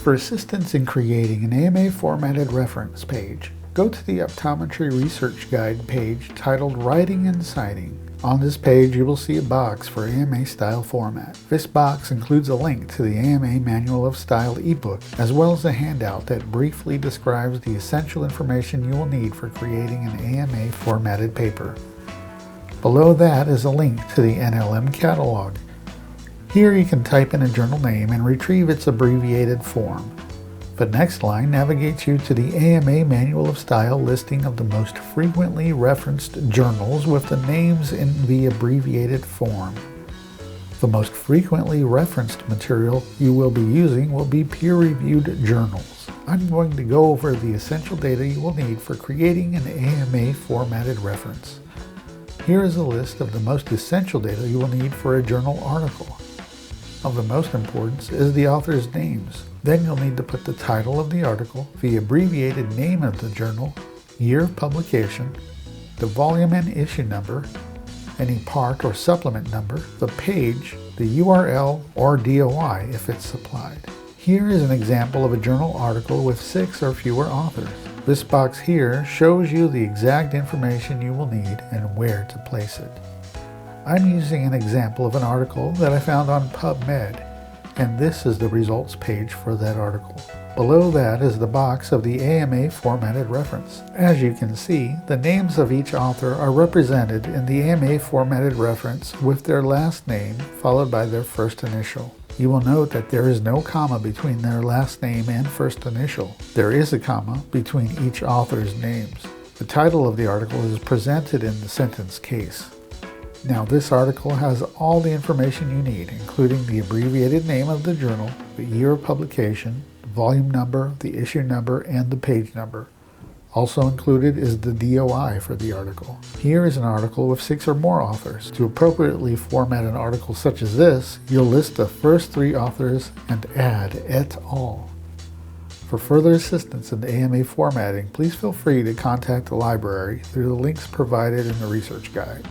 For assistance in creating an AMA formatted reference page, go to the Optometry Research Guide page titled Writing and Citing. On this page, you will see a box for AMA style format. This box includes a link to the AMA Manual of Style ebook, as well as a handout that briefly describes the essential information you will need for creating an AMA formatted paper. Below that is a link to the NLM catalog. Here you can type in a journal name and retrieve its abbreviated form. The next line navigates you to the AMA Manual of Style listing of the most frequently referenced journals with the names in the abbreviated form. The most frequently referenced material you will be using will be peer-reviewed journals. I'm going to go over the essential data you will need for creating an AMA formatted reference. Here is a list of the most essential data you will need for a journal article. Of the most importance is the author's names. Then you'll need to put the title of the article, the abbreviated name of the journal, year of publication, the volume and issue number, any part or supplement number, the page, the URL or DOI if it's supplied. Here is an example of a journal article with 6 or fewer authors. This box here shows you the exact information you will need and where to place it. I'm using an example of an article that I found on PubMed, and this is the results page for that article. Below that is the box of the AMA formatted reference. As you can see, the names of each author are represented in the AMA formatted reference with their last name followed by their first initial. You will note that there is no comma between their last name and first initial. There is a comma between each author's names. The title of the article is presented in the sentence case. Now this article has all the information you need, including the abbreviated name of the journal, the year of publication, the volume number, the issue number, and the page number. Also included is the DOI for the article. Here is an article with 6 or more authors. To appropriately format an article such as this, you'll list the first 3 authors and add et al. For further assistance in the AMA formatting, please feel free to contact the library through the links provided in the research guide.